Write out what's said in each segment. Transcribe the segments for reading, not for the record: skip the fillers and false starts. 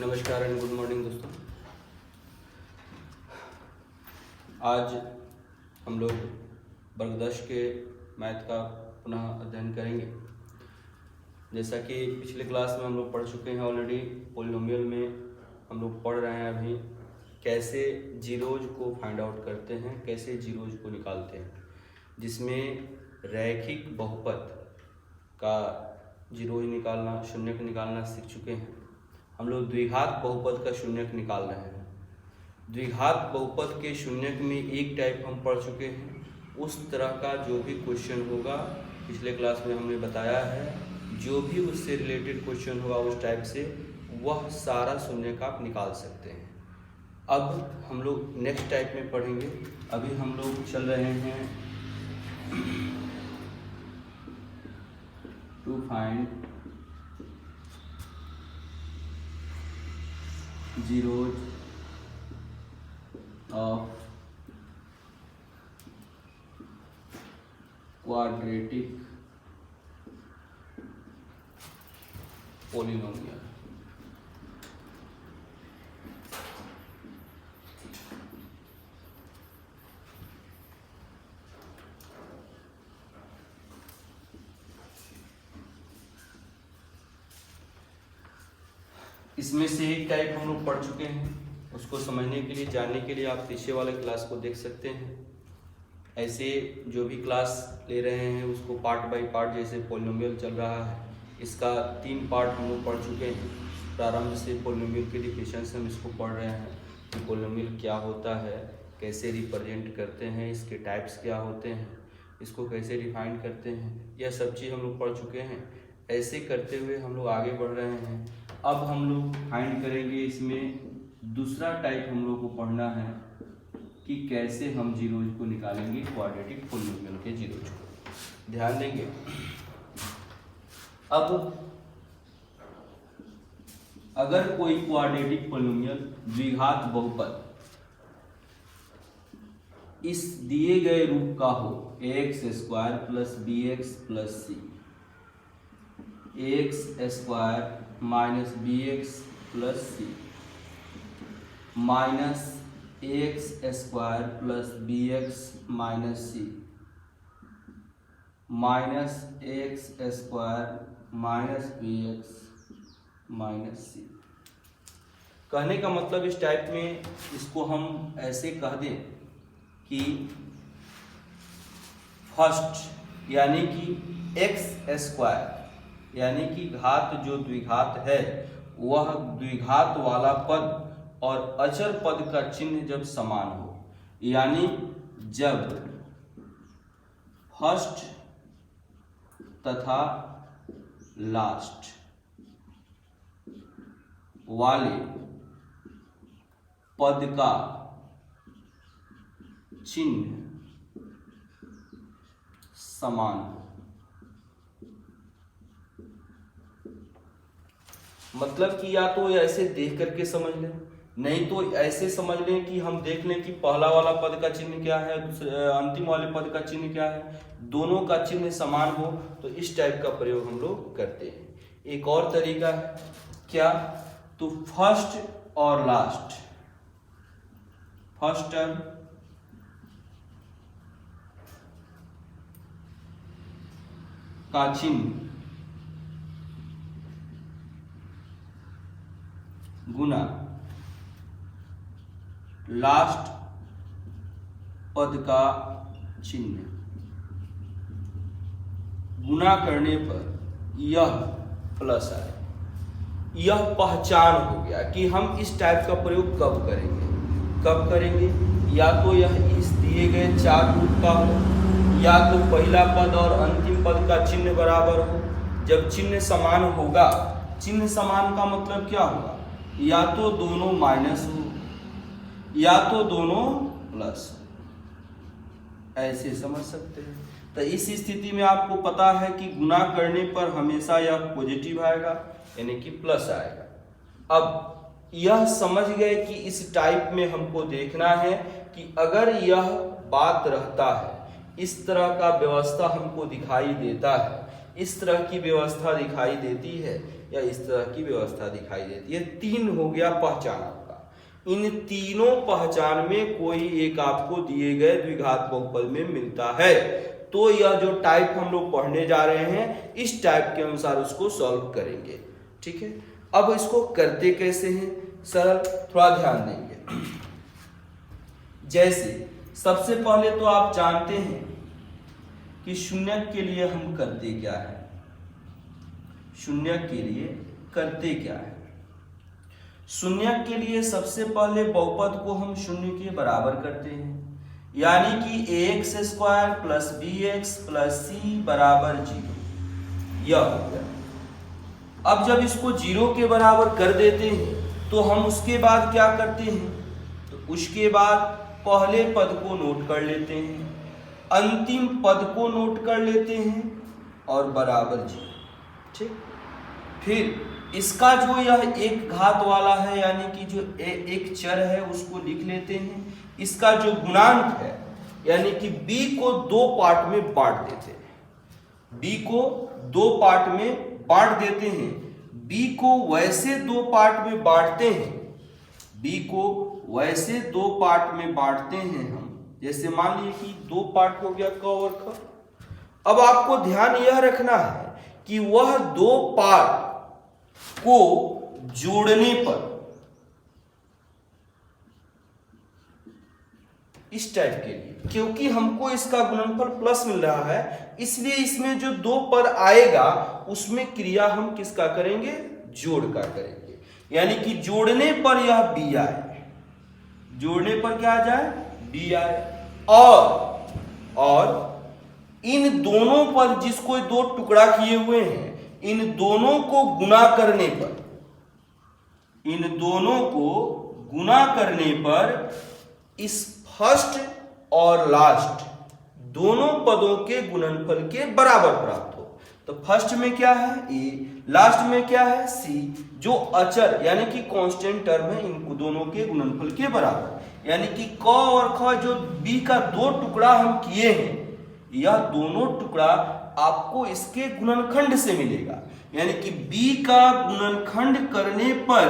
नमस्कार and good morning दोस्तों। आज हम लोग वर्ग 10 के मैथ का पुनः अध्ययन करेंगे। जैसा कि पिछले क्लास में हम लोग पढ़ चुके हैं ऑलरेडी, पॉलिनोमियल में हम लोग पढ़ रहे हैं अभी कैसे जीरोज को फाइंड आउट करते हैं, कैसे जीरोज को निकालते हैं, जिसमें रैखिक बहुपद का जीरोज निकालना, शून्यक निकालना सीख चुके हैं। हम लोग द्विघात बहुपद का शून्यक निकाल रहे हैं। द्विघात बहुपद के शून्यक में एक टाइप हम पढ़ चुके हैं। उस तरह का जो भी क्वेश्चन होगा पिछले क्लास में हमने बताया है, जो भी उससे रिलेटेड क्वेश्चन होगा उस टाइप से, वह सारा शून्यक आप निकाल सकते हैं। अब हम लोग नेक्स्ट टाइप में पढ़ेंगे। अभी हम लोग चल रहे हैं to find zeros of quadratic polynomial। इसमें से एक टाइप हम लोग पढ़ चुके हैं। उसको समझने के लिए, जानने के लिए आप पीछे वाले क्लास को देख सकते हैं। ऐसे जो भी क्लास ले रहे हैं उसको पार्ट बाय पार्ट, जैसे पॉलिनोमियल चल रहा है, इसका 3 पार्ट हम लोग पढ़ चुके हैं। प्रारंभ से पॉलिनोमियल के डिफिनेशन से हम इसको पढ़ रहे हैं कि पॉलिनोमियल क्या होता है, कैसे रिप्रेजेंट करते हैं, इसके टाइप्स क्या होते हैं, इसको कैसे डिफाइन करते हैं, यह सब चीज़ हम लोग पढ़ चुके हैं। ऐसे करते हुए हम लोग आगे बढ़ रहे हैं। अब हम लोग फाइंड करेंगे, इसमें दूसरा टाइप हम लोग को पढ़ना है कि कैसे हम जीरोज को निकालेंगे, क्वाड्रेटिक पॉलिनोमियल के जीरोज को। ध्यान देंगे। अब अगर कोई क्वाड्रेटिक पॉलिनोमियल द्विघात बहुपद इस दिए गए रूप का हो, ax square plus bx plus c, ax square minus bx plus c, minus x square plus bx minus c, minus x square minus bx minus c. कहने का मतलब इस टाइप में इसको हम ऐसे कह दें कि फर्स्ट यानी कि एक्स स्क्वायर यानी कि घात जो द्विघात है, वह द्विघात वाला पद और अचर पद का चिन्ह जब समान हो, यानी जब फर्स्ट तथा लास्ट वाले पद का चिन्ह समान हो। मतलब कि या तो ऐसे देख करके समझ लें, नहीं तो ऐसे समझ लें कि हम देख लें कि पहला वाला पद का चिन्ह क्या है, अंतिम वाले पद का चिन्ह क्या है, दोनों का चिन्ह समान हो, तो इस टाइप का प्रयोग हम लोग करते हैं। एक और तरीका है क्या, तो फर्स्ट और लास्ट, फर्स्ट टर्म का चिन्ह गुना लास्ट पद का चिन्ह, गुना करने पर यह प्लस आए। यह पहचान हो गया कि हम इस टाइप का प्रयोग कब करेंगे, या तो यह इस दिए गए 4 रूप का हो, या तो पहला पद और अंतिम पद का चिन्ह बराबर हो। जब चिन्ह समान होगा, चिन्ह समान का मतलब क्या होगा, या तो दोनों माइनस हो या तो दोनों प्लस हो, ऐसे समझ सकते हैं। तो इस स्थिति में आपको पता है कि गुना करने पर हमेशा यह पॉजिटिव आएगा, यानी कि प्लस आएगा। अब यह समझ गए कि इस टाइप में हमको देखना है कि अगर यह बात रहता है, इस तरह का व्यवस्था हमको दिखाई देता है, इस तरह की व्यवस्था दिखाई देती है, या इस तरह की व्यवस्था दिखाई देती है। 3 हो गया पहचान आपका। इन तीनों पहचान में कोई एक आपको दिए गए द्विघात बहुपद में मिलता है तो यह जो टाइप हम लोग पढ़ने जा रहे हैं इस टाइप के अनुसार उसको सॉल्व करेंगे। ठीक है, अब इसको करते कैसे हैं, सरल, थोड़ा ध्यान देंगे। जैसे सबसे पहले तो आप जानते हैं कि शून्यक के लिए हम करते क्या है, शून्यक के लिए करते क्या है। शून्यक के लिए सबसे पहले बहुपद को हम शून्य के बराबर करते हैं, यानी कि ax square plus bx plus c बराबर 0, यह हो गया। अब जब इसको 0 के बराबर कर देते हैं तो हम उसके बाद क्या करते हैं, तो उसके बाद पहले पद को नोट कर लेते हैं, अंतिम पद को नोट कर लेते हैं और बराबर 0। ठीक, फिर इसका जो यह एक घात वाला है यानी कि जो एक चर है उसको लिख लेते हैं। इसका जो गुणांक है यानी कि b को 2 पार्ट में बांट देते हैं, b को 2 पार्ट में बांट देते हैं। b को वैसे 2 पार्ट में बांटते हैं, b को वैसे 2 पार्ट में बांटते हैं हम, जैसे मान लीजिए कि 2 पार्ट हो गया क और ख। अब आपको ध्यान यह रखना है कि वह 2 पार्ट को जोड़ने पर इस टाइप के लिए, क्योंकि हमको इसका गुणनफल प्लस मिल रहा है इसलिए इसमें जो 2 पद आएगा उसमें क्रिया हम किसका करेंगे, जोड़ का करेंगे, यानी कि जोड़ने पर यह b आए, जोड़ने पर क्या आ जाए, b आए। और इन दोनों पर जिसको 2 टुकड़ा किए हुए हैं इन दोनों को गुणा करने पर, इन दोनों को गुणा करने पर इस फर्स्ट और लास्ट दोनों पदों के गुणनफल के बराबर प्राप्त हो। तो फर्स्ट में क्या है a, लास्ट में क्या है c, जो अचर यानी कि कांस्टेंट टर्म है इन दोनों के गुणनफल के बराबर, यानी कि क और ख जो b का 2 टुकड़ा हम किए हैं यह दोनों टुकड़ा आपको इसके गुणनखंड से मिलेगा, यानी कि b का गुणनखंड करने पर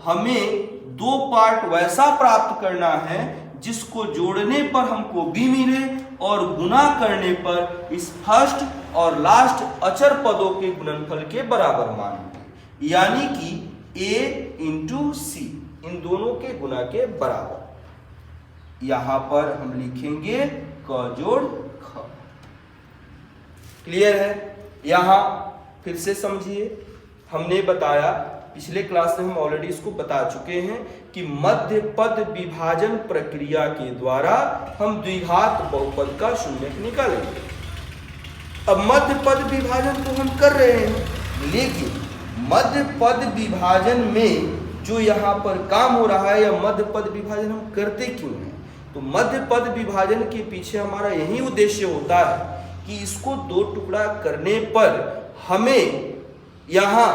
हमें 2 पार्ट वैसा प्राप्त करना है जिसको जोड़ने पर हमको b मिले और गुणा करने पर इस फर्स्ट और लास्ट अचर पदों के गुणनफल के बराबर मान मिले, यानी कि a इंटू सी इन दोनों के गुणा के बराबर। यहां पर हम लिखेंगे क जोड़ ख। क्लियर है? यहां फिर से समझिए, हमने बताया पिछले क्लास में हम ऑलरेडी इसको बता चुके हैं कि मध्य पद विभाजन प्रक्रिया के द्वारा हम द्विघात बहुपद का शून्यक निकालेंगे। अब मध्य पद विभाजन तो हम कर रहे हैं, लेकिन मध्य पद विभाजन में जो यहाँ पर काम हो रहा है या मध्य पद विभाजन हम करते क्यों हैं, तो मध्य पद विभाजन के पीछे हमारा यही उद्देश्य होता है कि इसको 2 टुकड़ा करने पर हमें यहाँ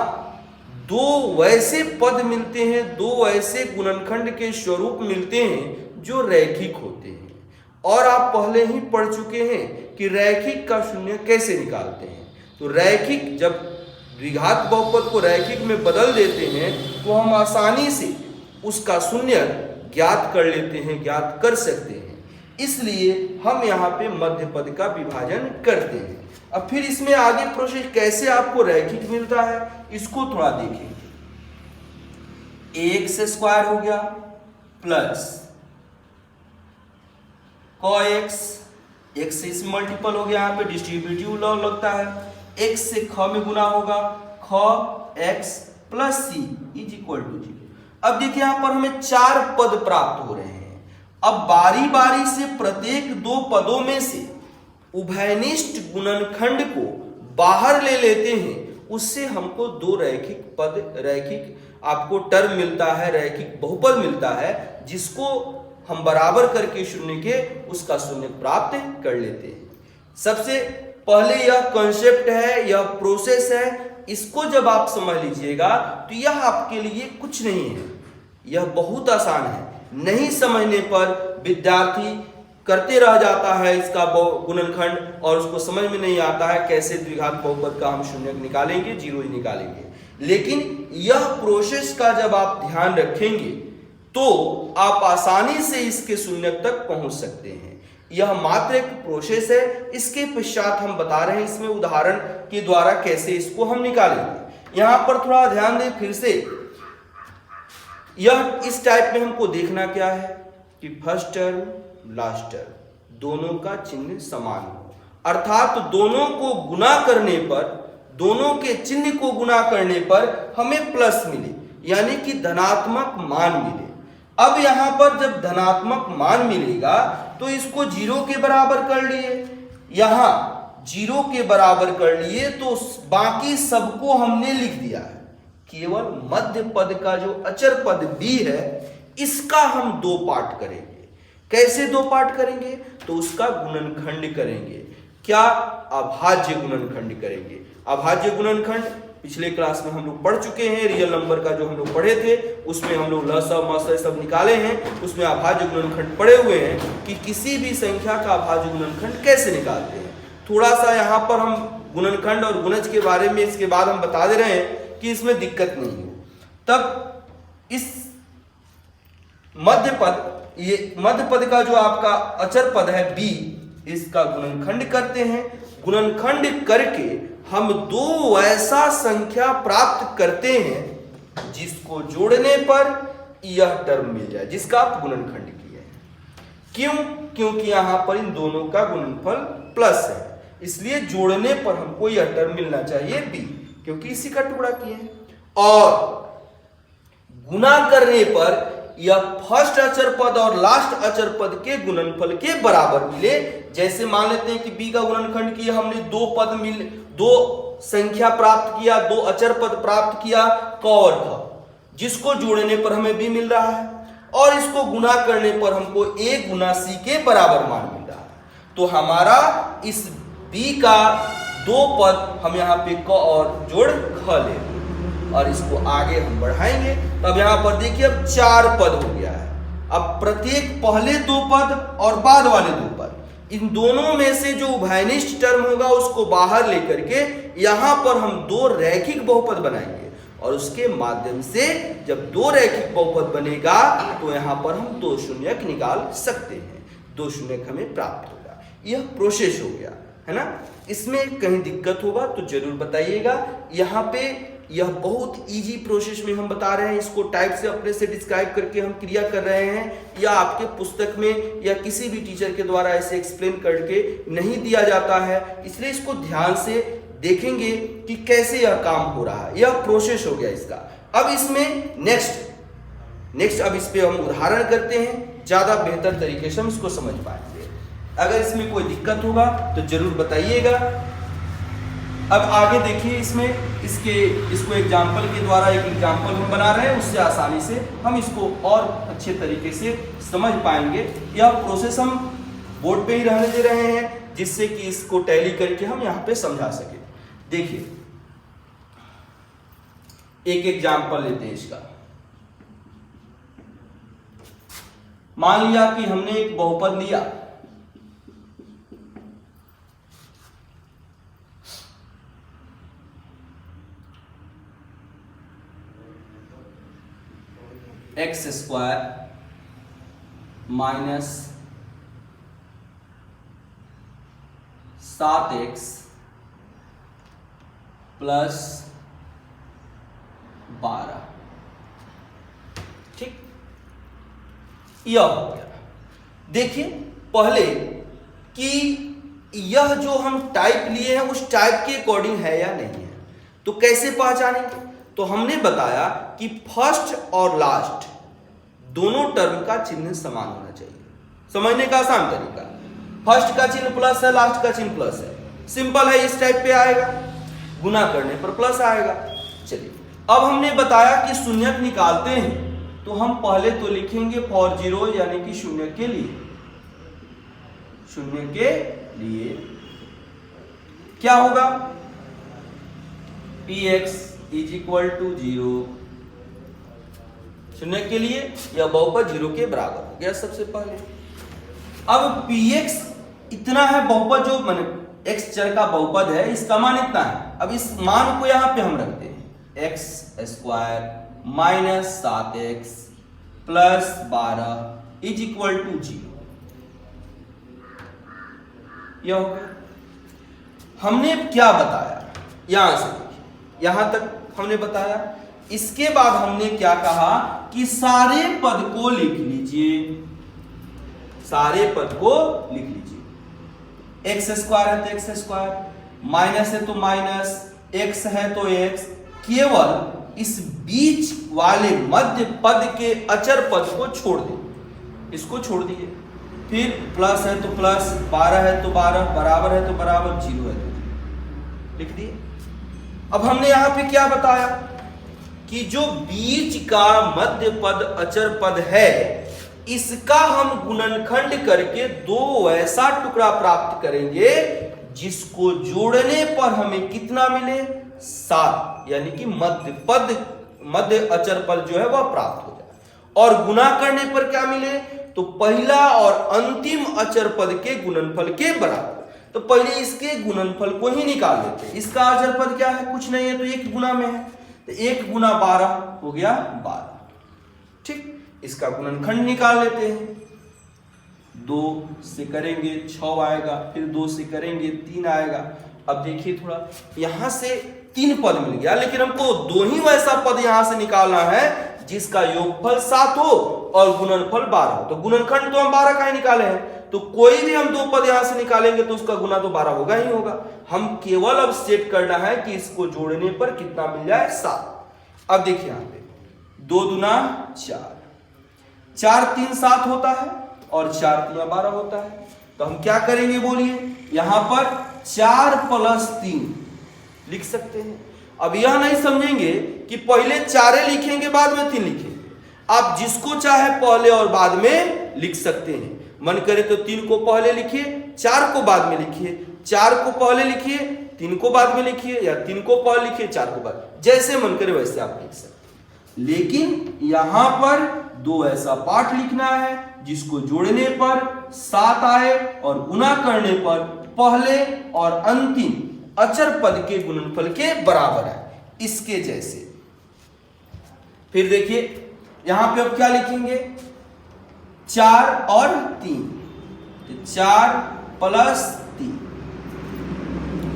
2 वैसे पद मिलते हैं, 2 वैसे गुणनखंड के स्वरूप मिलते हैं जो रैखिक होते हैं। और आप पहले ही पढ़ चुके हैं कि रैखिक का शून्य कैसे निकालते हैं। तो रैखिक, जब द्विघात बहुपद को रैखिक में बदल देते हैं तो हम आसानी से उसका शून्य ज्ञात कर लेते हैं, ज्ञात कर सकते हैं, इसलिए हम यहाँ पे मध्य पद का विभाजन करते हैं। अब फिर इसमें आगे प्रोसेस कैसे आपको रैखिक मिलता है इसको थोड़ा देखेंगे। एक्स स्क्वायर हो गया प्लस cos x, x से इस मल्टीपल हो गया, यहाँ पे डिस्ट्रीब्यूटिव लॉ लगता है, x से ख में गुना होगा, ख x plus c is equal to 0। अब देखिए यहाँ पर हमें 4 पद प्राप्त हो रहे हैं। अब बारी बारी से प्रत्येक 2 पदों में से उभयनिष्ठ गुणनखंड को बाहर ले लेते हैं, उससे हमको 2 रैखिक पद, रैखिक आपको टर्म मिलता है, रैखिक बहुपद मिलता है, जिसको हम बराबर करके शून्य के उसका शून्य प्राप्त कर लेते हैं। सबसे पहले यह कॉन्सेप्ट है, यह प्रोसेस है, इसको जब आप समझ लीजिएगा तो यह आपके लिए कुछ नहीं है, यह बहुत आसान है। नहीं समझने पर विद्यार्थी करते रह जाता है इसका गुणनखंड और उसको समझ में नहीं आता है कैसे द्विघात बहुपद का हम शून्य निकालेंगे, 0 ही निकालेंगे। लेकिन यह प्रोसेस का जब आप ध्यान रखेंगे तो आप आसानी से इसके शून्यक तक पहुंच सकते हैं। यह मात्र एक प्रोसेस है। इसके पश्चात हम बता रहे हैं इसमें उदाहरण के द्वारा कैसे इसको हम निकालेंगे। यहां पर थोड़ा ध्यान दें फिर से, यह इस टाइप में हमको देखना क्या है कि फर्स्ट टर्म लास्ट टर्म दोनों का चिन्ह समान हो, अर्थात दोनों को गुना करने पर, दोनों के चिन्ह को गुना करने पर हमें प्लस मिले, यानी कि धनात्मक मान मिले। अब यहां पर जब धनात्मक मान मिलेगा तो इसको जीरो के बराबर कर लिए, यहां जीरो के बराबर कर लिए तो बाकी सबको हमने लिख दिया है। केवल मध्य पद का जो अचर पद b है इसका हम दो पार्ट करेंगे। कैसे दो पार्ट करेंगे? तो उसका गुणनखंड करेंगे। क्या? अभाज्य गुणनखंड करेंगे। अभाज्य गुणनखंड पिछले क्लास में हम लोग पढ़ चुके हैं। रियल नंबर का जो हम लोग पढ़े थे उसमें हम लोग लसा मसा सब निकाले हैं, उसमें अभाज्य गुणनखंड पढ़े हुए हैं कि किसी भी संख्या का अभाज्य गुणनखंड कैसे निकालते हैं। थोड़ा सा यहाँ पर हम गुणनखंड और गुणज के बारे में इसके बाद हम बता दे रहे हैं कि इसमें दिक्कत नहीं हो। तब इस मध्य पद, ये मध्य पद का जो आपका अचर पद है b, इसका गुणनखंड करते हैं। गुणनखंड करके हम दो ऐसा संख्या प्राप्त करते हैं जिसको जोड़ने पर यह टर्म मिल जाए जिसका आप गुणनखंड किए हैं। क्यों? क्योंकि यहां पर इन दोनों का गुणनफल प्लस है, इसलिए जोड़ने पर हमको यह टर्म मिलना चाहिए b, क्योंकि इसी का टुकड़ा किए हैं। और गुना करने पर यह फर्स्ट अचर पद और लास्ट अचर पद के गुणनफल के बराबर मिले। जैसे मान लेते हैं कि b का गुणनखंड किया हमने, दो संख्या प्राप्त किया, दो अचर पद प्राप्त किया क और ख, जिसको जोड़ने पर हमें b मिल रहा है और इसको गुना करने पर हमको a गुना c के बराबर मान मिल रहा है। तो हमारा इस b का दो पद हम यहाँ पे क और जोड़ ख ले और इसको आगे हम बढ़ाएंगे। तब यहाँ पर देखिए अब 4 पद हो गया है। अब प्रत्येक पहले दो पद और बाद वाले दो पद, इन दोनों में से जो उभयनिष्ठ टर्म होगा उसको बाहर लेकर के यहाँ पर हम दो रैखिक बहुपद बनाएंगे और उसके माध्यम से जब दो रैखिक बहुपद बनेगा तो यहाँ पर हम दो शून्यक निकाल सकते हैं। दो शून्यक हमें प्राप्त होगा। यह प्रोसेस हो गया है ना। इसमें कहीं दिक्कत होगा तो जरूर बताइएगा। यहाँ पे यह बहुत इजी प्रोसेस में हम बता रहे हैं, इसको टाइप से अपने से डिस्क्राइब करके हम क्रिया कर रहे हैं, या आपके पुस्तक में या किसी भी टीचर के द्वारा ऐसे एक्सप्लेन करके नहीं दिया जाता है। इसलिए इसको ध्यान से देखेंगे कि कैसे यह काम हो रहा है। यह प्रोसेस हो गया इसका। अब इसमें नेक्स्ट अब इस पे हम उदाहरण करते हैं, ज्यादा बेहतर तरीके से हम इसको समझ पाएंगे। अगर इसमें कोई दिक्कत होगा तो जरूर बताइएगा। अब आगे देखिए, इसमें इसको एग्जाम्पल के द्वारा एक एग्जाम्पल हम बना रहे हैं, उससे आसानी से हम इसको और अच्छे तरीके से समझ पाएंगे। यह प्रोसेस हम बोर्ड पे ही रहने दे रहे हैं जिससे कि इसको टैली करके हम यहाँ पे समझा सके। देखिए एक एग्जाम्पल लेते हैं इसका। मान लिया कि हमने एक बहुपद लिया, x square minus 7x plus 12। ठीक, यह हो गया। देखिए पहले कि यह जो हम टाइप लिए हैं उस टाइप के अकॉर्डिंग है या नहीं है, तो कैसे पहचानेंगे? तो हमने बताया कि फर्स्ट और लास्ट दोनों टर्म का चिन्ह समान होना चाहिए। समझने का आसान तरीका, फर्स्ट का चिन्ह प्लस है, लास्ट का चिन्ह प्लस है, सिंपल है, इस टाइप पे आएगा, गुना करने पर प्लस आएगा। चलिए अब हमने बताया कि शून्यक निकालते हैं तो हम पहले तो लिखेंगे फॉर जीरो, यानी कि शून्य के लिए। शून्य के लिए क्या होगा? px is equal to 0। शून्य के लिए यह बहुपद 0 के बराबर हो गया सबसे पहले। अब px इतना है बहुपद, जो माने x चर का बहुपद है, इसका मान इतना है। अब इस मान को यहां पे हम रखते हैं x square minus 7x plus 12 is equal to 0। यह हो गया। हमने क्या बताया, यहां से यहां तक हमने बताया। इसके बाद हमने क्या कहा कि सारे पद को लिख लीजिए, सारे पद को लिख लीजिए। एक्स स्क्वायर है तो एक्स स्क्वायर, माइनस है तो माइनस, एक्स है तो एक्स, केवल इस बीच वाले मध्य पद के अचर पद को छोड़ दें, इसको छोड़ दिए। फिर प्लस है तो प्लस, 12 है तो 12, बराबर है तो बराबर, 0 है तो लिख दिए। अब हमने यहां पे क्या बताया कि जो बीच का मध्य पद अचर पद है, इसका हम गुणनखंड करके दो ऐसा टुकड़ा प्राप्त करेंगे जिसको जोड़ने पर हमें कितना मिले, 7, यानी कि मध्य अचर पद जो है वह प्राप्त हो जाए। और गुणा करने पर क्या मिले, तो पहला और अंतिम अचर पद के गुणनफल के बराबर। तो पहले इसके गुणनफल को ही निकाल लेते हैं। इसका अचर पद क्या है, कुछ नहीं है, तो 1 गुना में है, तो 1 गुना 12 हो गया 12। ठीक, इसका गुणनखंड निकाल लेते हैं। 2 से करेंगे 6 आएगा, फिर 2 से करेंगे 3 आएगा। अब देखिए थोड़ा, यहां से 3 पद मिल गया, लेकिन हमको 2 ही वैसा पद यहां से निकालना है जिसका योगफल 7 हो और गुणनफल 12 हो। तो गुणनखंड तो हम 12 का ही निकाले हैं, तो कोई भी हम 2 पद यहां से निकालेंगे तो उसका गुना तो 12 होगा ही होगा। हम केवल अब सेट करना है कि इसको जोड़ने पर कितना मिल जाए, 7। अब देखिए यहां पे 2 दूना 4, 4 3 7 होता है और 4 3 12 होता है। तो हम क्या करेंगे बोलिए, यहां पर 4 + 3 लिख सकते हैं। अब यह नहीं समझेंगे कि पहले 4 लिखेंगे बाद में 3 लिखेंगे। आप जिसको चाहे पहले और बाद में लिख सकते हैं। मन करे तो 3 को पहले लिखिए, 4 को बाद में लिखिए, 4 को पहले लिखिए, 3 को बाद में लिखिए, या 3 को पहले लिखिए, 4 को बाद, जैसे मन करे वैसे आप लिख सकते हैं। लेकिन यहां पर 2 ऐसा पार्ट लिखना है जिसको जोड़ने पर 7 आए और गुना करने पर पहले और अंतिम अचर पद के गुणनफल के बराबर है, इसके जैसे। फिर देखिए यहां पे अब क्या लिखेंगे, 4 और 3, तो 4 + 3।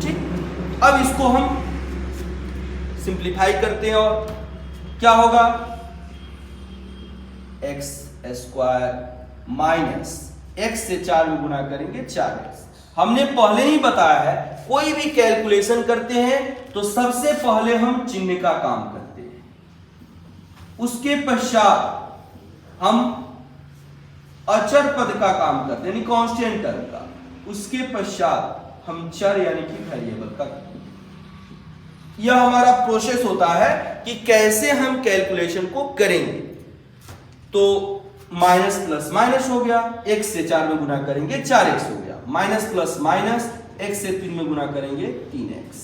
ठीक, अब इसको हम सिंप्लीफाई करते हैं और क्या होगा, एक्स स्क्वायर माइनस एक्स से 4 में गुना करेंगे 4x। हमने पहले ही बताया है, कोई भी कैलकुलेशन करते हैं तो सबसे पहले हम चिन्ह का काम करते हैं, उसके पश्चात हम अचर पद का काम करते हैं, यानी कांस्टेंट टर्म का, उसके पश्चात हम चर यानी कि वेरिएबल का करते हैं। यह हमारा प्रोसेस होता है कि कैसे हम कैलकुलेशन को करेंगे। तो माइनस प्लस माइनस हो गया, x से 4 में गुना करेंगे 4x हो गया, माइनस प्लस माइनस x से 3 में गुना करेंगे 3x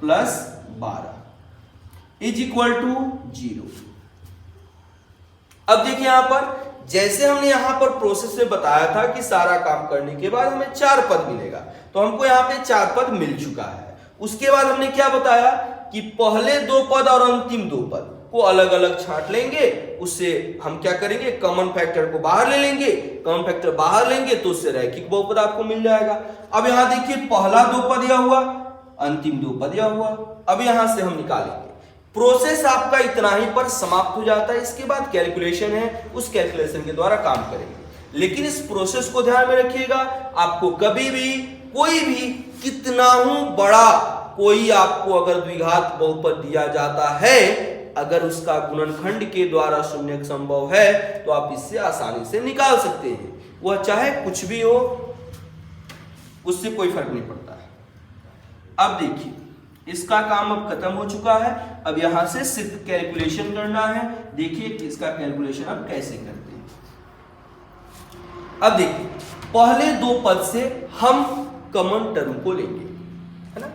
plus 12 is equal to 0। अब देखिए यहां पर, जैसे हमने यहां पर प्रोसेस में बताया था कि सारा काम करने के बाद हमें 4 पद मिलेगा, तो हमको यहां पे 4 पद मिल चुका है। उसके बाद हमने क्या बताया कि पहले 2 पद और अंतिम 2 पद को अलग अलग छांट लेंगे, उससे हम क्या करेंगे, कॉमन फैक्टर को बाहर ले लेंगे। कॉमन फैक्टर बाहर लेंगे तो उससे रैखिक बहुपद आपको मिल जाएगा। अब यहां देखिए पहला 2 पद यह हुआ, अंतिम 2 पद यह हुआ। अब यहां से हम निकालेंगे। प्रोसेस आपका इतना ही पर समाप्त हो जाता है। इसके बाद कैलकुलेशन है, उस कैलकुलेशन के द्वारा काम करेंगे। लेकिन इस प्रोसेस को ध्यान में रखिएगा, आपको कभी भी कोई भी कितना बड़ा कोई आपको अगर द्विघात बहुपद दिया जाता है, अगर उसका गुणनखंड के द्वारा शून्य संभव है तो आप इससे आसानी से निकाल सकते हैं। वह चाहे कुछ भी हो, उससे कोई फर्क नहीं पड़ता है। अब देखिए इसका काम अब खत्म हो चुका है। अब यहां से सिर्फ कैलकुलेशन करना है। देखिए कि इसका कैलकुलेशन अब कैसे करते हैं। अब देखिए पहले 2 पद से हम कॉमन टर्म को लेंगे, है ना।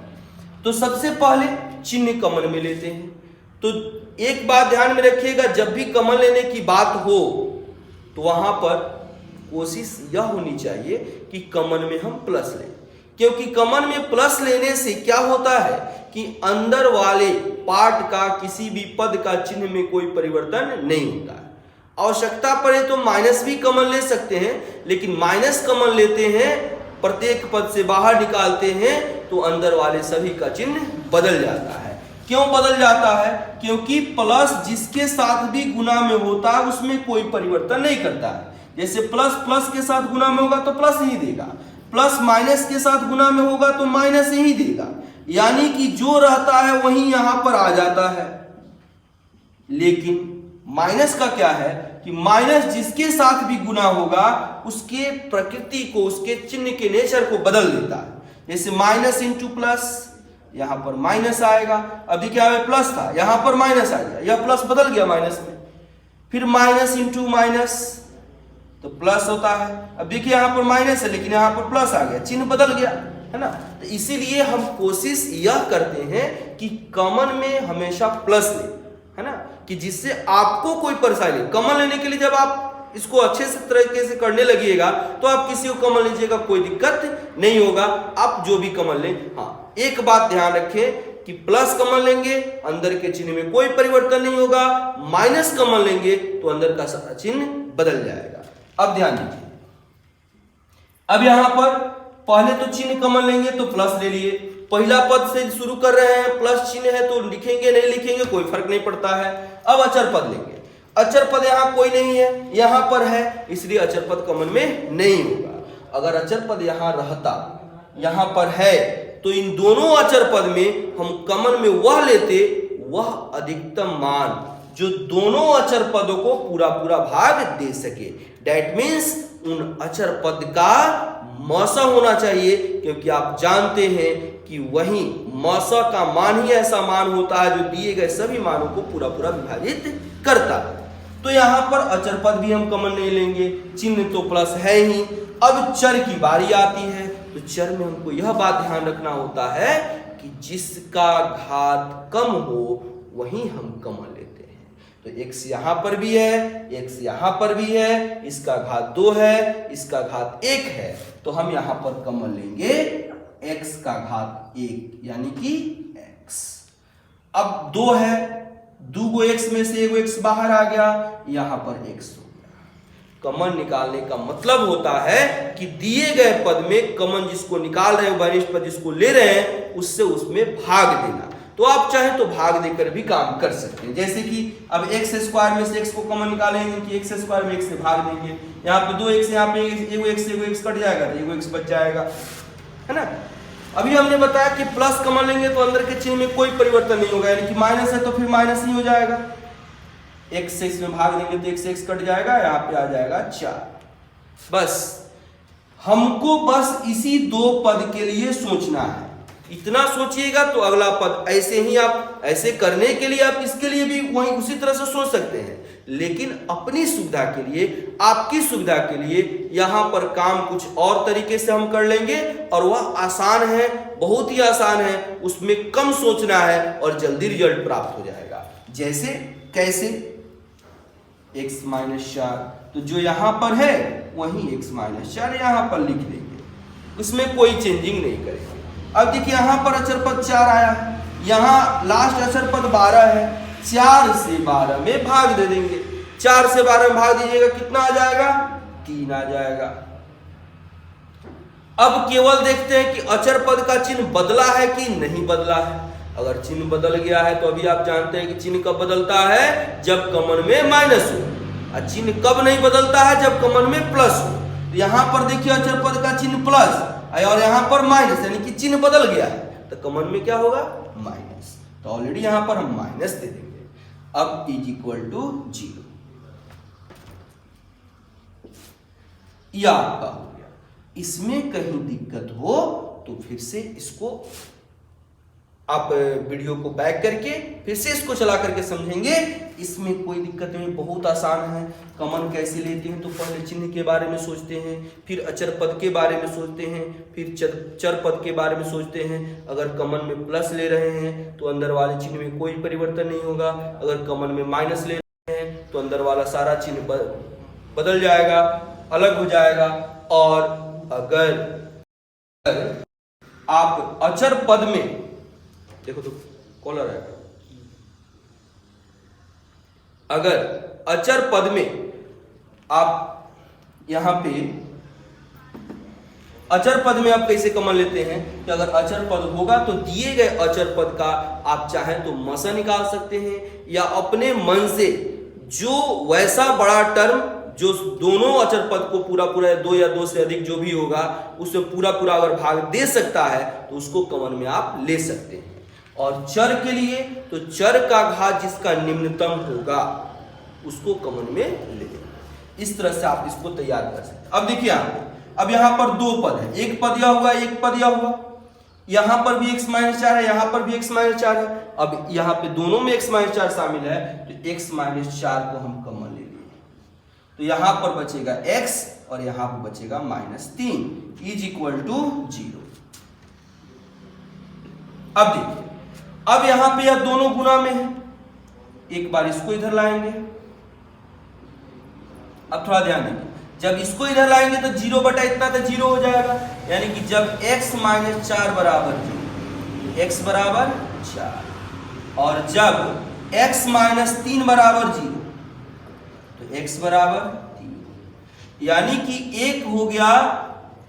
तो सबसे पहले चिन्ह कॉमन में लेते हैं। तो एक बात ध्यान में रखिएगा, जब भी कॉमन लेने की बात हो तो वहां पर कोशिश यह होनी चाहिए कि कॉमन में हम प्लस लें, क्योंकि कॉमन में प्लस लेने से क्या होता है कि अंदर वाले पार्ट का किसी भी पद का चिन्ह में कोई परिवर्तन नहीं होता है। आवश्यकता पड़े तो माइनस भी कॉमन ले सकते हैं, लेकिन माइनस कॉमन लेते हैं, प्रत्येक पद से बाहर निकालते हैं तो अंदर वाले सभी का चिन्ह बदल जाता है। क्यों बदल जाता है? क्योंकि प्लस जिसके साथ भी गुना में होता है उसमें कोई परिवर्तन नहीं करता है। जैसे प्लस प्लस के साथ गुना में होगा तो प्लस ही देगा, प्लस माइनस के साथ गुना में होगा तो माइनस ही देगा, यानी कि जो रहता है वही यहां पर आ जाता है। लेकिन माइनस का क्या है कि माइनस जिसके साथ भी गुना होगा उसके प्रकृति को, उसके चिन्ह के नेचर को बदल देता है। जैसे माइनस इंटू प्लस, यहां पर माइनस आएगा, अभी क्या है प्लस था, यहां पर माइनस आ गया, यह प्लस बदल गया माइनस में। फिर माइनस इंटू माइनस तो प्लस होता है, अब देखिए यहां पर माइनस है लेकिन यहां पर प्लस आ गया, चिन्ह बदल गया, है ना। तो इसीलिए हम कोशिश यह करते हैं कि कॉमन में हमेशा प्लस ले, है ना, कि जिससे आपको कोई परेशानी नहीं। कॉमन लेने के लिए जब आप इसको अच्छे से तरीके से करने लगिएगा तो आप किसी को कॉमन लीजिएगा, कोई दिक्कत नहीं होगा, आप जो भी कॉमन लें। हाँ, एक बात ध्यान रखें कि प्लस कॉमन लेंगे अंदर के चिन्ह में कोई परिवर्तन नहीं होगा, माइनस कॉमन लेंगे तो अंदर का सारा चिन्ह बदल जाएगा। अब ध्यान दीजिए, अब यहां पर पहले तो चिन्ह कॉमन लेंगे तो प्लस ले लिए, पहला पद से शुरू कर रहे हैं, प्लस चिन्ह है तो लिखेंगे नहीं लिखेंगे कोई फर्क नहीं पड़ता है। अब अचर पद लेंगे, अचर पद यहां कोई नहीं है, यहां पर है, इसलिए अचर पद कॉमन में नहीं होगा। अगर अचर पद यहां रहता, यहां पर है, तो इन दोनों अचर पद में हम कॉमन में वह लेते, वह अधिकतम मान जो दोनों अचर पदों को पूरा पूरा भाग दे सके। दैट मीन्स उन अचर पद का मौसा होना चाहिए, क्योंकि आप जानते हैं कि वही मौसा का मान ही ऐसा मान होता है जो दिए गए सभी मानों को पूरा पूरा विभाजित करता है। तो यहां पर अचर पद भी हम कॉमन नहीं लेंगे, चिन्ह तो प्लस है ही। अब चर की बारी आती है, तो चर में हमको यह बात ध्यान रखना होता है कि जिसका घात कम हो वही हम कॉमन लेते हैं। तो x यहां पर भी है, x यहां पर भी है, इसका घात 2 है, इसका घात 1 है, तो हम यहां पर कॉमन लेंगे x का घात 1 यानी कि x। अब 2 है, 2 x में से 1 x बाहर आ गया, यहां पर x हो गया। कॉमन निकालने का मतलब होता है कि दिए गए पद में कॉमन जिसको निकाल रहे हैं, वरिष्ठ पद जिसको ले रहे हैं, उससे उसमें भाग देना। तो आप चाहे तो भाग देकर भी काम कर सकते हैं। जैसे कि अब x स्क्वायर में से x को कॉमन निकालेंगे कि x स्क्वायर में x से भाग देंगे, यहाँ पे 2x, यहाँ पे एगो x कट जाएगा तो एगो x बच जाएगा, है ना। अभी हमने बताया कि प्लस कॉमन लेंगे तो अंदर के चिन्ह में कोई परिवर्तन नहीं होगा, यानी कि माइनस है तो फिर माइनस ही हो जाएगा। x से इसमें भाग देंगे तो x से x कट जाएगा, यहाँ पे आ जाएगा 4। बस हमको बस इसी 2 पद के लिए सोचना है, इतना सोचिएगा तो अगला पद ऐसे ही आप ऐसे करने के लिए आप इसके लिए भी वही उसी तरह से सोच सकते हैं, लेकिन अपनी सुविधा के लिए, आपकी सुविधा के लिए यहां पर काम कुछ और तरीके से हम कर लेंगे, और वह आसान है, बहुत ही आसान है, उसमें कम सोचना है और जल्दी रिजल्ट प्राप्त हो जाएगा। जैसे कैसे, x माइनस 4, तो जो यहां पर है वही x माइनस 4 यहां पर लिख देंगे, उसमें कोई चेंजिंग नहीं करेंगे। अब देखिए यहां पर अचर पद 4 आया है, यहां लास्ट अचर पद 12 है, 4 से 12 में भाग दे देंगे, 4 से 12 में भाग दीजिएगा, कितना आ जाएगा, 3 आ जाएगा। अब केवल देखते हैं कि अचर पद का चिन्ह बदला है कि नहीं बदला है। अगर चिन्ह बदल गया है तो अभी आप जानते हैं कि चिन्ह कब बदलता है, जब कॉमन में माइनस हो, और चिन्ह कब नहीं बदलता है, जब कॉमन में प्लस हो। तो यहां पर देखिए अचर पद का चिन्ह प्लस और यहां पर माइनस, यानी कि चिन्ह बदल गया है, तो कॉमन में क्या होगा, माइनस। तो ऑलरेडी यहां पर हम माइनस दे देंगे। अब इज इक्वल टू 0, यह आपका हो गया। इसमें कहीं दिक्कत हो तो फिर से इसको आप वीडियो को बैक करके फिर से इसको चला करके समझेंगे, इसमें कोई दिक्कत नहीं, बहुत आसान है। कॉमन कैसे लेते हैं, तो पहले चिन्ह के बारे में सोचते हैं, फिर अचर पद के बारे में सोचते हैं, फिर चर पद के बारे में सोचते हैं। अगर कॉमन में प्लस ले रहे हैं तो अंदर वाले चिन्ह में कोई परिवर्तन नहीं होगा, अगर कॉमन में माइनस ले रहे हैं तो अंदर वाला सारा चिन्ह बदल जाएगा, अलग हो जाएगा। और अगर आप अचर पद में, देखो तो कॉलर है, अगर अचर पद में आप यहां पे अचर पद में आप कैसे कॉमन लेते हैं कि अगर अचर पद होगा तो दिए गए अचर पद का आप चाहें तो मसा निकाल सकते हैं, या अपने मन से जो वैसा बड़ा टर्म जो दोनों अचर पद को पूरा पूरा 2 या 2 से अधिक जो भी होगा उसमें पूरा पूरा अगर भाग दे सकता है तो उसको कॉमन में आप ले सकते हैं। और चर के लिए तो चर का घात जिसका निम्नतम होगा उसको कॉमन में ले लें। इस तरह से आप इसको तैयार कर सकते हैं। अब देखिए अब यहां पर 2 पद है, एक पद यह हुआ, एक पद यह हुआ, यहां पर भी x - 4 है, यहां पर भी x - 4 है। अब यहां पे दोनों में x - 4 शामिल है तो x - 4 को हम कॉमन ले लिए, तो यहां पर बचेगा x और यहां पर बचेगा -3 = 0। अब देखिए, अब यहां पे यह दोनों गुना में है, एक बार इसको इधर लाएंगे। अब थोड़ा ध्यान दीजिए, जब इसको इधर लाएंगे तो 0 बटा इतना तो 0 हो जाएगा, यानी कि जब x - 4 बराबर 0, x बराबर 4, और जब x - 3 बराबर 0 तो x बराबर 3, यानी कि एक हो गया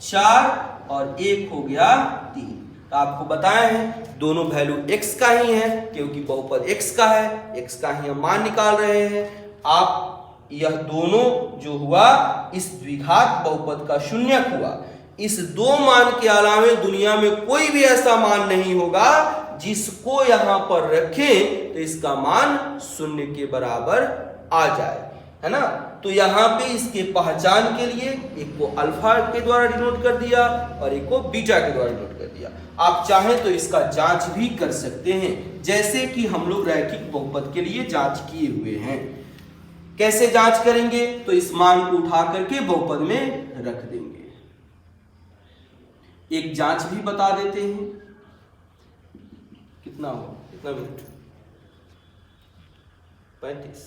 4 और एक हो गया 3। तो आपको बताया है दोनों वैल्यू x का ही है, क्योंकि बहुपद x का है, x का ही हम मान निकाल रहे हैं। आप यह दोनों जो हुआ इस द्विघात बहुपद का शून्यक हुआ। इस 2 मान के अलावे दुनिया में कोई भी ऐसा मान नहीं होगा जिसको यहां पर रखें तो इसका मान 0 के बराबर आ जाए, है ना। तो यहां पे इसके पहचान के लिए एक को अल्फा के द्वारा डिनोट कर दिया और एक को बीटा के द्वारा डिनोट कर दिया। आप चाहें तो इसका जांच भी कर सकते हैं, जैसे कि हम लोग रैखिक बहुपद के लिए जांच किए हुए हैं। कैसे जांच करेंगे, तो इस मान को उठा करके बहुपद में रख देंगे। एक जांच भी बता देते हैं, कितना हो, कितना मिनट, 35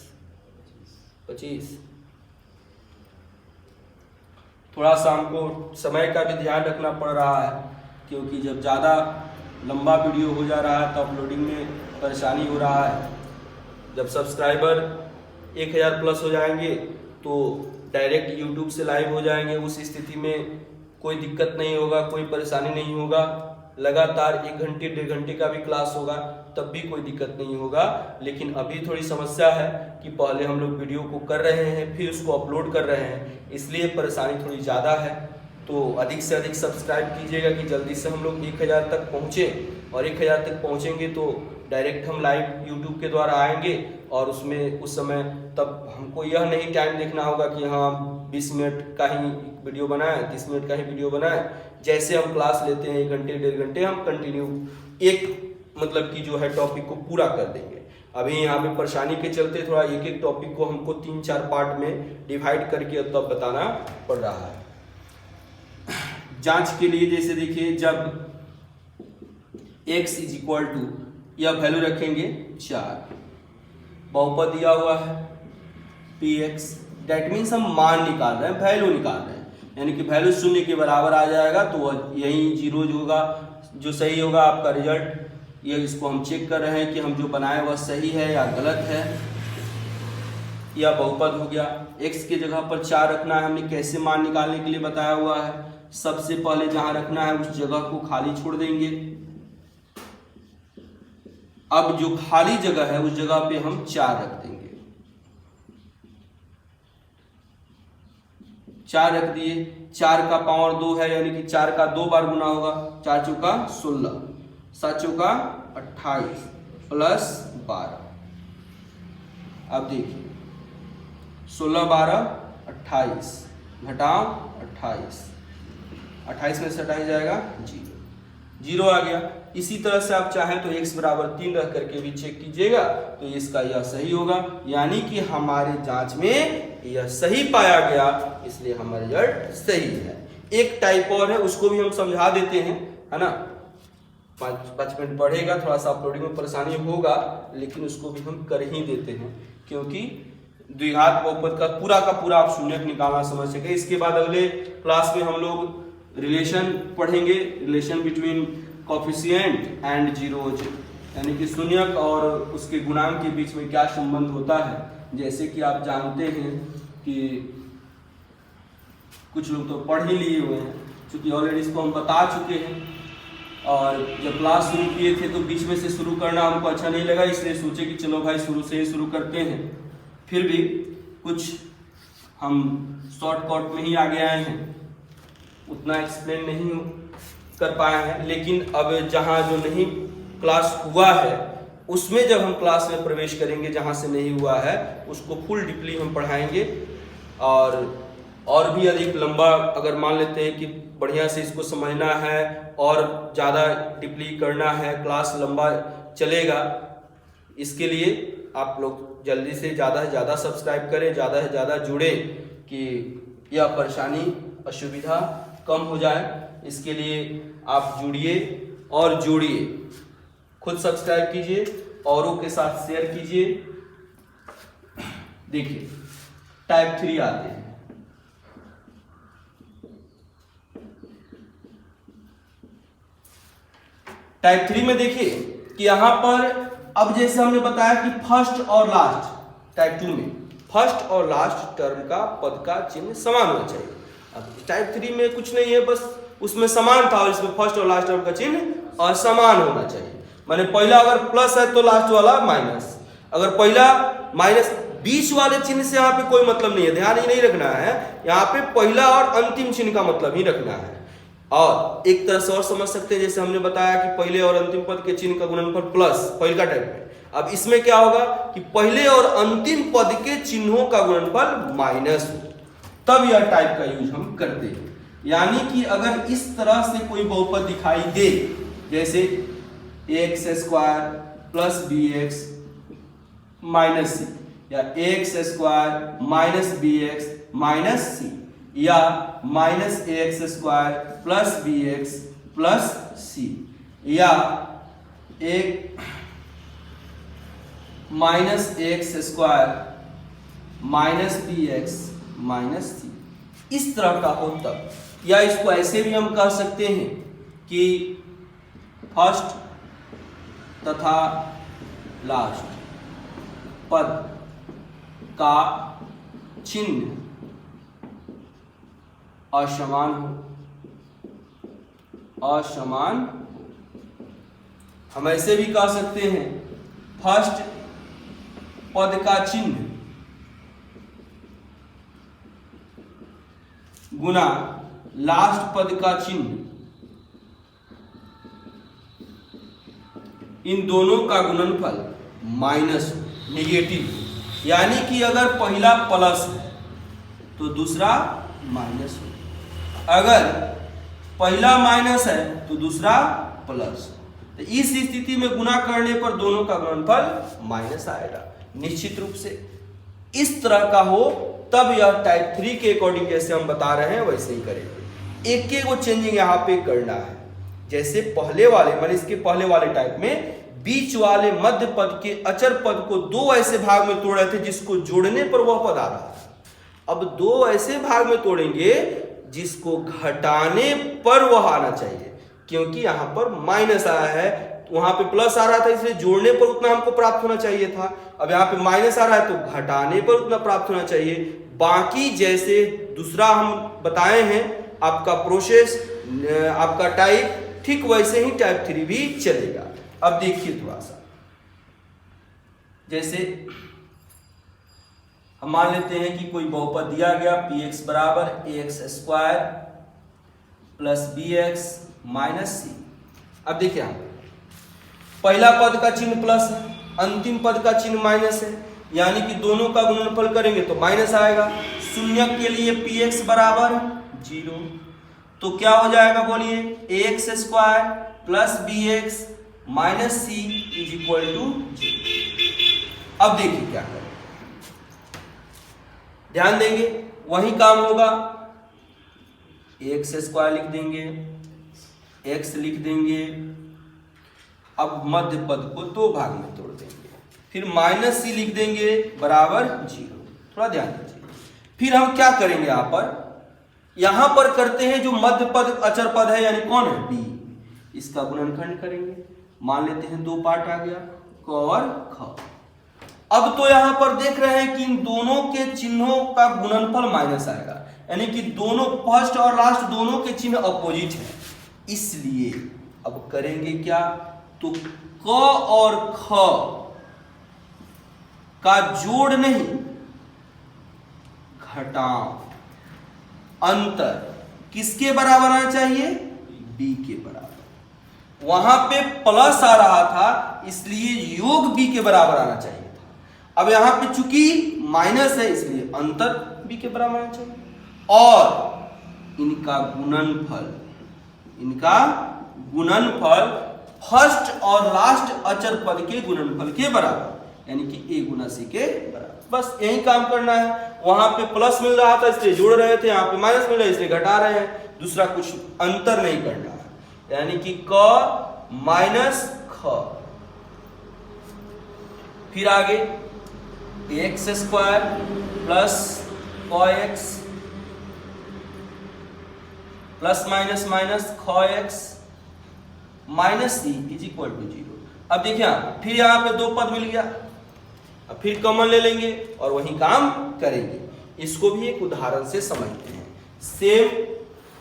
25। थोड़ा सा हमको समय का भी ध्यान रखना पड़ रहा है, क्योंकि जब ज़्यादा लंबा वीडियो हो जा रहा है तो अपलोडिंग में परेशानी हो रहा है। जब सब्सक्राइबर 1000 प्लस हो जाएंगे तो डायरेक्ट यूट्यूब से लाइव हो जाएंगे, उस स्थिति में कोई दिक्कत नहीं होगा, कोई परेशानी नहीं होगा। लगातार 1 घंटे 1.5 घंटे का भी क्लास होगा तब भी कोई दिक्कत नहीं होगा। लेकिन अभी थोड़ी समस्या है कि पहले हम लोग वीडियो को कर रहे हैं फिर उसको अपलोड कर रहे हैं, इसलिए परेशानी थोड़ी ज़्यादा है। तो अधिक से अधिक सब्सक्राइब कीजिएगा कि जल्दी से हम लोग 1000 तक पहुँचें, और 1000 तक पहुँचेंगे तो डायरेक्ट हम लाइव यूट्यूब के द्वारा आएंगे, और उसमें उस समय तब हमको यह नहीं टाइम देखना होगा कि हाँ 20 मिनट का ही वीडियो बनाए, 30 मिनट का ही वीडियो बनाए। जैसे हम क्लास लेते हैं 1 घंटे 1.5 घंटे हम कंटिन्यू एक मतलब कि जो है टॉपिक को पूरा कर देंगे। अभी यहाँ पे परेशानी के चलते थोड़ा एक टॉपिक को हमको 3-4 पार्ट में डिवाइड करके तब बताना पड़ रहा है। जांच के लिए जैसे देखिए, जब x = यह वैल्यू रखेंगे 4, बहुपद दिया हुआ है px, डेट मीन्स हम मान निकाल रहे हैं, वैल्यू निकाल रहे हैं, यानी कि वैल्यू 0 के बराबर आ जाएगा तो यही 0 जो होगा, जो सही होगा आपका रिजल्ट। ये इसको हम चेक कर रहे हैं कि हम जो बनाए वह सही है या गलत है। यह बहुपद हो गया। x की जगह पर 4 रखना है, हमने कैसे मान निकालने के लिए बताया हुआ है। सबसे पहले जहां रखना है उस जगह को खाली छोड़ देंगे। अब जो खाली जगह है उस जगह पे हम 4 रख देंगे। 4 रख दिए, 4 का पावर 2 है, यानी कि 4 का 2 बार गुना होगा। 4 चौका 16, 7 चौका 28 प्लस 12। अब देखिए 16 12 28 घटाओ 28, 28 में से 28 जाएगा 0 आ गया। इसी तरह से आप चाहें तो x बराबर 3 रख करके भी चेक कीजिएगा तो इसका यह सही होगा, यानी कि हमारे जांच में यह सही पाया गया, इसलिए हमारा रिजल्ट सही है। एक टाइप और है, उसको भी हम समझा देते हैं, है ना। 5 मिनट बढ़ेगा, थोड़ा सा अपलोडिंग में परेशानी होगा, लेकिन उसको भी हम कर ही देते हैं, क्योंकि द्विघात बहुपद का पूरा आप शून्यक निकालना समझ सके। इसके बाद अगले क्लास में हम लोग रिलेशन पढ़ेंगे, relation between coefficient and zeros, यानी कि शून्यक और उसके गुणांक के बीच में क्या संबंध होता है। जैसे कि आप जानते हैं कि कुछ लोग तो पढ़ ही लिए हुए हैं, क्योंकि ऑलरेडी इसको हम बता चुके हैं, और जब क्लास शुरू किए थे तो बीच में से शुरू करना हमको अच्छा नहीं लगा, इसलिए सोचे कि चलो भाई शुरू से ही शुरू करते हैं। फिर भी कुछ हम शॉर्टकट में ही आगे आए हैं, उतना एक्सप्लेन नहीं कर पाए हैं, लेकिन अब जहाँ जो नहीं क्लास हुआ है उसमें जब हम क्लास में प्रवेश करेंगे, जहाँ से नहीं हुआ है उसको फुल डीपली हम पढ़ाएंगे। और भी अधिक लंबा अगर मान लेते हैं कि बढ़िया से इसको समझना है और ज़्यादा डीपली करना है, क्लास लंबा चलेगा, इसके लिए आप लोग जल्दी से ज़्यादा सब्सक्राइब करें, ज़्यादा से ज़्यादा जुड़ें कि यह परेशानी असुविधा कम हो जाए। इसके लिए आप जुड़िए और जोड़िए, खुद सब्सक्राइब कीजिए, औरों के साथ शेयर कीजिए। देखिए टाइप 3 आते हैं। टाइप 3 में देखिए कि यहां पर अब जैसे हमने बताया कि फर्स्ट और लास्ट, टाइप 2 में फर्स्ट और लास्ट टर्म का पद का चिन्ह समान होना चाहिए। अब टाइप 3 में कुछ नहीं है, बस उसमें समान था और इसमें फर्स्ट और लास्ट टर्म का चिन्ह असमान होना चाहिए। माने पहला अगर प्लस है तो लास्ट वाला माइनस, अगर पहला माइनस, बीच वाले चिन्ह से यहाँ पे कोई मतलब नहीं है, ध्यान ही नहीं रखना है, यहाँ पे पहला और अंतिम चिन्ह का मतलब ही रखना है। और एक तरह से और समझ सकते हैं, जैसे हमने बताया कि पहले और अंतिम पद के चिन्ह का गुणनफल प्लस, पहले का टाइप में। अब इसमें क्या होगा कि पहले और अंतिम पद के चिन्हों का गुणनफल माइनस हो, तब यह टाइप का यूज हम करते हैं। यानी कि अगर इस तरह से कोई बहुपद दिखाई दे, जैसे x square plus b x minus c, या x square minus b x minus c, या minus a x square plus b x plus c, या एक minus x square minus b x minus c, इस तरह का हो तब। या इसको ऐसे भी हम कह सकते हैं कि फर्स्ट तथा लास्ट पद का चिन्ह असमान हो, असमान। हम ऐसे भी कह सकते हैं फर्स्ट पद का चिन्ह गुना लास्ट पद का चिन्ह, इन दोनों का गुणनफल माइनस नेगेटिव। यानी कि अगर पहला प्लस है तो दूसरा माइनस हो, अगर पहला माइनस है तो दूसरा प्लस। तो इस स्थिति में गुणा करने पर दोनों का गुणनफल माइनस आएगा। निश्चित रूप से इस तरह का हो तब यह टाइप 3 के अकॉर्डिंग जैसे हम बता रहे हैं वैसे ही करेंगे। एक एक वो चेंजिंग यहाँ पे करना है। जैसे पहले वाले माने इसके पहले वाले टाइप में बीच वाले मध्य पद के अचर पद को दो ऐसे भाग में तोड़ रहे थे जिसको जोड़ने पर वह पद आ रहा है। अब दो ऐसे भाग में तोड़ेंगे जिसको घटाने पर वह आना चाहिए, क्योंकि यहाँ पर माइनस आया है, वहां पे प्लस आ रहा था, इसलिए जोड़ने पर उतना हमको प्राप्त होना चाहिए था। अब यहाँ पे माइनस आ रहा है तो घटाने पर उतना प्राप्त होना चाहिए। बाकी जैसे दूसरा हम बताए हैं आपका प्रोसेस, आपका टाइप, ठीक वैसे ही टाइप 3 भी चलेगा। अब देखिए थोड़ा सा, जैसे हम मान लेते हैं कि कोई बहुपद दिया गया px बराबर x square plus b x minus c. अब देखिए यहाँ पहला पद का चिन्ह प्लस है, अंतिम पद का चिन्ह माइनस है, यानी कि दोनों का गुणनफल करेंगे तो माइनस आएगा। शून्य के लिए px बराबर 0, तो क्या हो जाएगा बोलिए, x square plus b x minus c is equal to 0। अब देखिए क्या करें, ध्यान देंगे वही काम होगा, एक्स स्क्वायर लिख देंगे, एक्स लिख देंगे। अब मध्य पद को दो भाग में तोड़ देंगे, फिर माइनस सी लिख देंगे बराबर 0। थोड़ा ध्यान दीजिए। फिर हम क्या करेंगे, यहां पर करते हैं जो मध्य पद अचर पद है, यानी कौन है, बी। इसका गुणनखंड करेंगे। मान लेते हैं 2 पार्ट आ गया, क और ख। अब तो यहां पर देख रहे हैं कि इन दोनों के चिन्हों का गुणनफल माइनस आएगा, यानी कि दोनों फर्स्ट और लास्ट दोनों के चिन्ह अपोजिट हैं, इसलिए अब करेंगे क्या, तो क और ख का जोड़ नहीं घटाव, अंतर किसके बराबर आना चाहिए, b के बराबर। वहां पे प्लस आ रहा था इसलिए योग b के बराबर आना चाहिए था। अब यहां पे चूंकि माइनस है इसलिए अंतर b के बराबर आना चाहिए, और इनका गुणनफल फर्स्ट और लास्ट अचर पद के गुणनफल के बराबर, यानी कि a गुना c के बराबर। बस यही काम करना है। वहां पे प्लस मिल रहा था इसलिए जोड़ रहे थे, यहाँ पे माइनस मिल रहा है इसलिए घटा रहे हैं, दूसरा कुछ अंतर नहीं करना है, यानी कि क माइनस ख। फिर आगे एक्स स्क्वायर प्लस क एक्स प्लस माइनस माइनस ख x minus c is equal to 0। अब देखिए फिर यहाँ पे 2 पद मिल गया, अब फिर कॉमन ले लेंगे और वही काम करेंगे। इसको भी एक उदाहरण से समझते हैं। सेम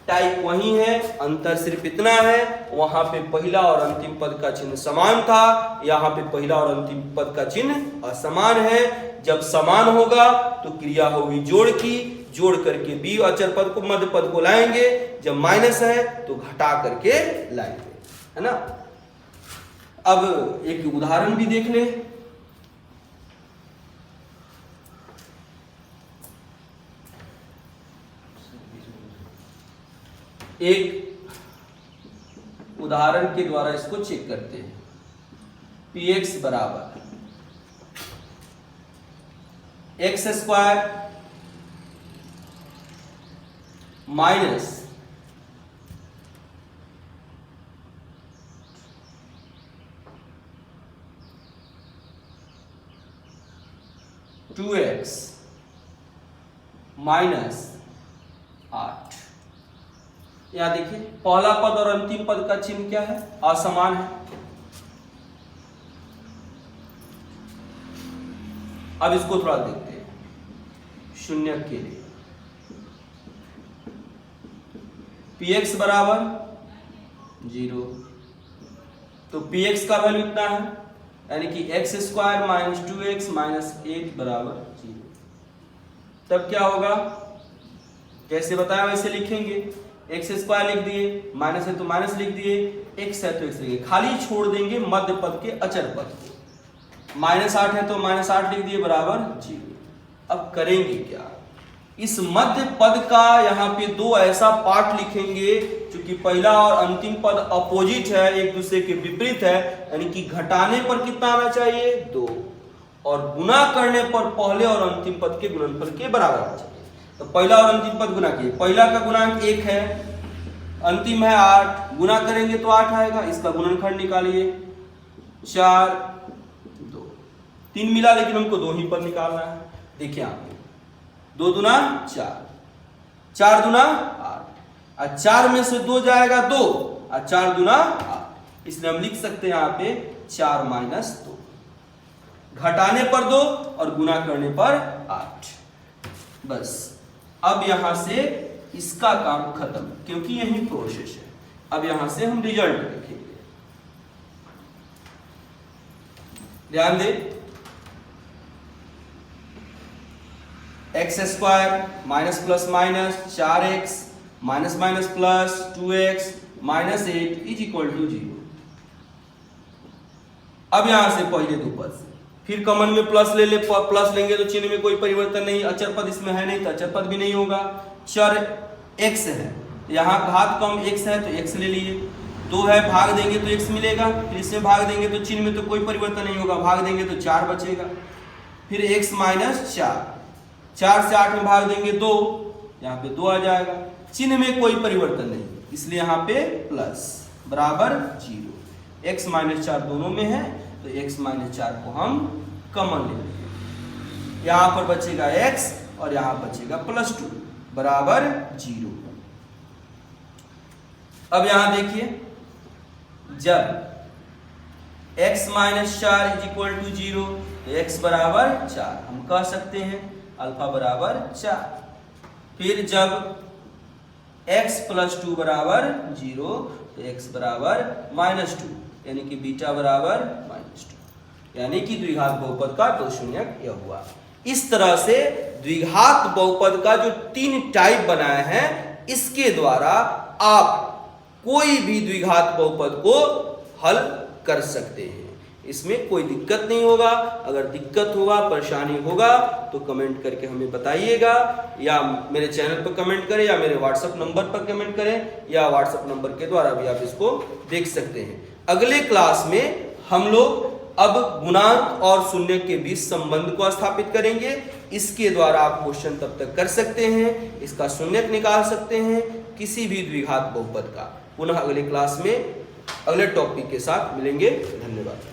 टाइप वही है, अंतर सिर्फ इतना है, वहां पे पहला और अंतिम पद का चिन्ह समान था, यहाँ पे पहला और अंतिम पद का चिन्ह असमान है। जब समान होगा तो क्रिया होगी जोड़ की, जोड़ करके बी अचर पद को मध्य पद को लाएंगे, जब माइनस है तो घटा करके लाएंगे, है ना। अब एक उदाहरण भी देख ले। एक उदाहरण के द्वारा इसको चेक करते हैं। px बराबर x square minus two x minus 8। यहां देखिए पहला पद और अंतिम पद का चिन्ह क्या है, असमान है। अब इसको थोड़ा देखते हैं शून्य के लिए। px बराबर 0, तो px का वैल्यू इतना है, यानी कि x square minus 2x minus 8 बराबर 0। तब क्या होगा, कैसे बताया वैसे लिखेंगे। एक्स स्क्वायर लिख दिए, माइनस है तो माइनस लिख दिए, एक्स है तो एक्स लिख, खाली छोड़ देंगे मध्य पद के अचर पद को। माइनस 8 है तो माइनस 8 लिख दिए बराबर 0। अब करेंगे क्या, इस मध्य पद का यहाँ पे 2 ऐसा पार्ट लिखेंगे, क्योंकि पहला और अंतिम पद अपोजिट है, एक दूसरे के विपरीत है, यानी कि घटाने पर कितना आना चाहिए 2, और गुना करने पर पहले और अंतिम पद के गुणनफल के बराबर आना चाहिए। तो पहला और अंतिम पद गुना किए, पहला का गुणांक 1 है, अंतिम है 8, गुना करेंगे तो 8 आएगा, इसका गुणनखंड निकालिए 4 2, 3 मिला लेकिन हमको 2 ही पद निकालना है। देखिए आप 2 दूना 4, 4 दूना 8, और 4 में से 2 जाएगा 2, और 4 दूना 8, इसलिए हम लिख सकते हैं यहाँ पे 4 माइनस 2, घटाने पर 2 और गुना करने पर 8। बस अब यहां से इसका काम खत्म, क्योंकि यही प्रोसेस है। अब यहां से हम रिजल्ट लिखेंगे, ध्यान दे। X square minus plus minus 4x minus minus plus 2x minus 8 is equal to 0। अब यहां से पहले 2 पद से फिर कॉमन में प्लस ले ले, प्लस लेंगे तो चिन्ह में कोई परिवर्तन नहीं, अचर पद इसमें है नहीं तो अचर पद भी नहीं होगा। चर x है, यहाँ घात कम x है तो x ले लिए, 2 है भाग देंगे तो x मिलेगा, फिर इसमें भाग देंगे तो चिन्ह में तो कोई परिवर्तन नहीं होगा, भाग देंगे तो 4 बचेगा, फिर x माइनस 4, 4 से 8 में भाग देंगे 2, यहाँ पे 2 आ जाएगा, चिन्ह में कोई परिवर्तन नहीं, इसलिए यहाँ पे प्लस बराबर 0। x माइनस 4 दोनों में है तो x माइनस 4 को हम कॉमन ले लेंगे, यहां पर बचेगा x और यहां बचेगा प्लस 2 बराबर 0। अब यहां देखिए जब x minus 4 is equal to 0, तो x बराबर 4 हम कह सकते हैं, अल्फा बराबर 4। फिर जब x प्लस 2 बराबर 0, तो x बराबर माइनस 2, यानी कि बीटा बराबर माइनस 2, यानी कि द्विघात बहुपद का दो शून्यक यह हुआ। इस तरह से द्विघात बहुपद का जो 3 टाइप बनाया है, इसके द्वारा आप कोई भी द्विघात बहुपद को हल कर सकते हैं। इसमें कोई दिक्कत नहीं होगा। अगर दिक्कत होगा, परेशानी होगा तो कमेंट करके हमें बताइएगा, या मेरे चैनल पर कमेंट करें, या मेरे व्हाट्सएप नंबर पर कमेंट करें, या व्हाट्सएप नंबर के द्वारा भी आप इसको देख सकते हैं। अगले क्लास में हम लोग अब गुणांक और शून्य के बीच संबंध को स्थापित करेंगे। इसके द्वारा आप क्वेश्चन तब तक कर सकते हैं, इसका शून्यक निकाल सकते हैं किसी भी द्विघात बहुपद का। पुनः अगले क्लास में अगले टॉपिक के साथ मिलेंगे। धन्यवाद।